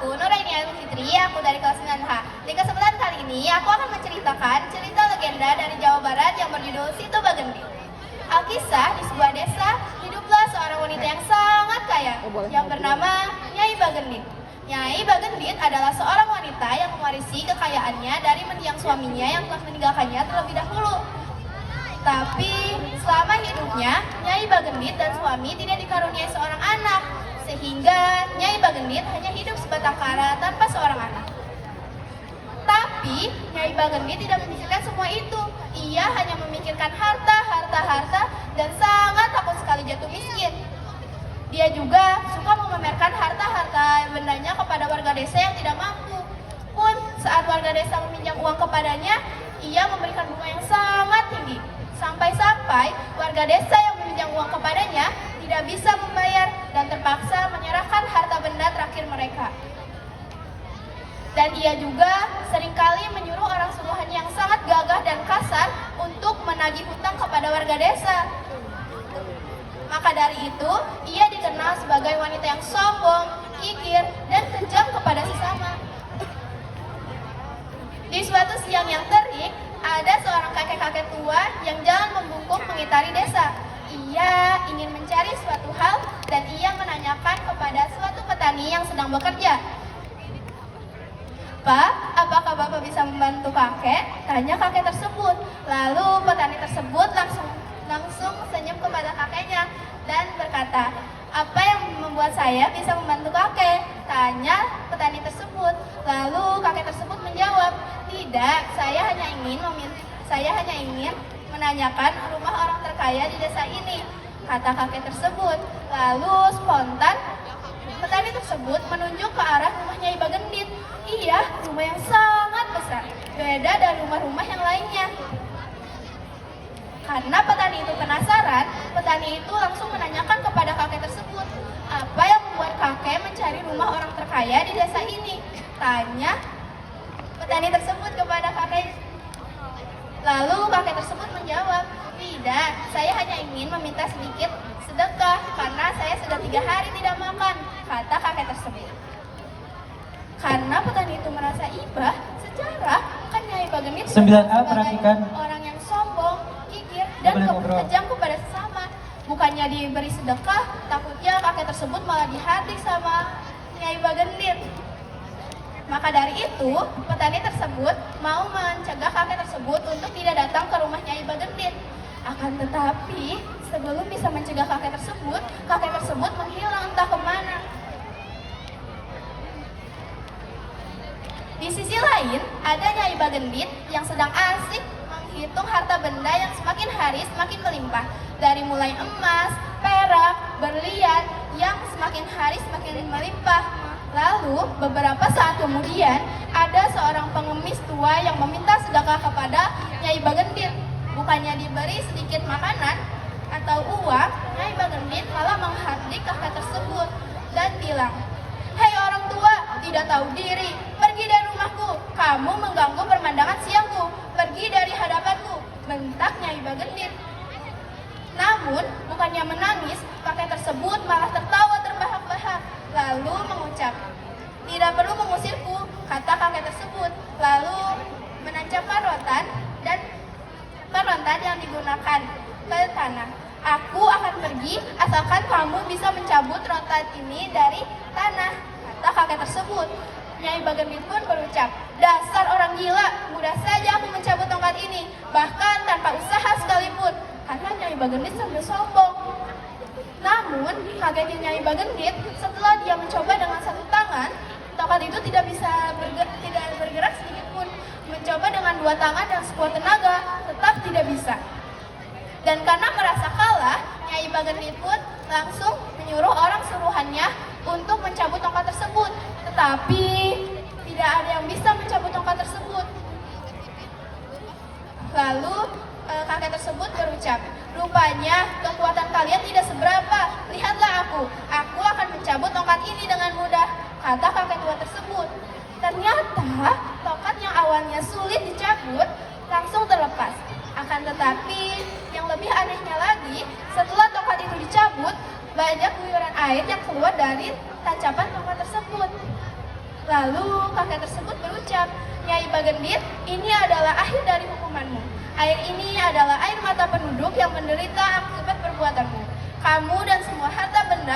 aku Nuraini Fitri, aku dari kelas 9H. Di kesempatan kali ini, aku akan menceritakan cerita legenda dari Jawa Barat yang berjudul Situ Bagendit. Alkisah, di sebuah desa, hiduplah seorang wanita yang sangat kaya, yang bernama Nyai Bagendit. Nyai Bagendit adalah seorang wanita yang mewarisi kekayaannya dari mendiang suaminya yang telah meninggalkannya terlebih dahulu. Tapi, selama hidupnya, Nyai Bagendit dan suami tidak dikaruniai seorang anak, sehingga Nyai Bagendit hanya hidup sebatang kara tanpa seorang anak. Tapi Nyai Bagendit tidak memikirkan semua itu. Ia hanya memikirkan harta dan sangat takut sekali jatuh miskin. Dia juga suka memamerkan harta bendanya kepada warga desa yang tidak mampu. Pun saat warga desa meminjam uang kepadanya, ia memberikan bunga yang sangat tinggi. Sampai-sampai warga desa yang meminjam uang kepadanya tidak bisa membayar dan terpaksa menyerahkan harta benda terakhir mereka. Dan ia juga seringkali menyuruh orang suruhannya yang sangat gagah dan kasar untuk menagih hutang kepada warga desa. Maka dari itu, ia dikenal sebagai wanita yang sombong, kikir, dan kejam kepada sesama. Di suatu siang yang terik, ada seorang kakek-kakek tua yang jalan membungkuk mengitari desa. Ia ingin mencari suatu hal dan ia menanyakan kepada suatu petani yang sedang bekerja. "Pak, apakah Bapak bisa membantu kakek?" tanya kakek tersebut. Lalu petani tersebut langsung senyum kepada kakeknya dan berkata, "Apa yang membuat saya bisa membantu kakek?" tanya petani tersebut. Lalu kakek tersebut menjawab, "Tidak, saya hanya ingin menanyakan rumah orang terkaya di desa ini," kata kakek tersebut. Lalu spontan petani tersebut menunjuk ke arah rumah Nyai Bagendit. Iya, rumah yang sangat besar, beda dari rumah-rumah yang lainnya. Karena petani itu penasaran, petani itu langsung menanyakan kepada kakek tersebut, "Apa yang membuat kakek mencari rumah orang terkaya di desa ini?" tanya petani tersebut kepada kakek. Lalu kakek tersebut menjawab, "Tidak, saya hanya ingin meminta sedikit sedekah karena saya sudah 3 hari tidak makan," kata kakek tersebut. Karena petani itu merasa iba, sejarah kan Nyai Bagendit perhatikan orang yang sombong, kikir, dan kejam kepada sesama. Bukannya diberi sedekah, takutnya kakek tersebut malah dihadik sama Nyai Bagendit. Maka dari itu, petani tersebut mau mencegah kakek tersebut untuk tidak datang ke rumah Nyai Bagendit. Akan tetapi, sebelum bisa mencegah kakek tersebut menghilang entah kemana. Di sisi lain, ada Nyai Bagendit yang sedang asik menghitung harta benda yang semakin hari semakin melimpah. Dari mulai emas, perak, berlian yang semakin hari semakin melimpah. Lalu, beberapa saat kemudian, ada seorang pengemis tua yang meminta sedekah kepada Nyai Bagendit. Bukannya diberi sedikit makanan atau uang, Nyai Bagendit malah menghardik kakek tersebut dan bilang, "Hei orang tua, tidak tahu diri, pergi dari rumahku, kamu mengganggu pemandangan siangku, pergi dari hadapanku," bentak Nyai Bagendit. Namun, bukannya menangis, kakek tersebut malah tertawa terbahak-bahak, lalu mengucap, "Tidak perlu mengusirku," kata kakek tersebut, lalu menancapkan rotan yang digunakan ke tanah. "Aku akan pergi asalkan kamu bisa mencabut rotan ini dari tanah," kata kakek tersebut. Nyai Bagendit pun berucap, "Dasar orang gila, mudah saja aku mencabut tongkat ini, bahkan tanpa usaha sekalipun," karena Nyai Bagendit sambil sombong. Namun, kagetnya Nyai Bagendit setelah dia mencoba dengan satu tangan, tongkat itu tidak bergerak sedikit pun. Mencoba dengan 2 tangan dan sekuat tenaga, tetap tidak bisa. Dan karena merasa kalah, Nyai Bagendit pun langsung menyuruh orang suruhannya untuk mencabut tongkat tersebut. Tetapi tidak ada yang bisa mencabut tongkat tersebut. Lalu kakek tersebut berucap, "Rupanya kekuatan kalian tidak seberapa. Lihatlah aku akan mencabut tongkat ini dengan mudah," kata kakek tua tersebut. Ternyata tongkat yang awalnya sulit dicabut langsung terlepas. Akan tetapi yang lebih anehnya lagi, setelah tongkat itu dicabut, banyak guyuran air yang keluar dari tancapan tongkat tersebut. Lalu kakek tersebut berucap, "Nyai Bagendit, ini adalah akhir dari hukumanmu. Air ini adalah air mata penduduk yang menderita akibat perbuatanmu. Kamu dan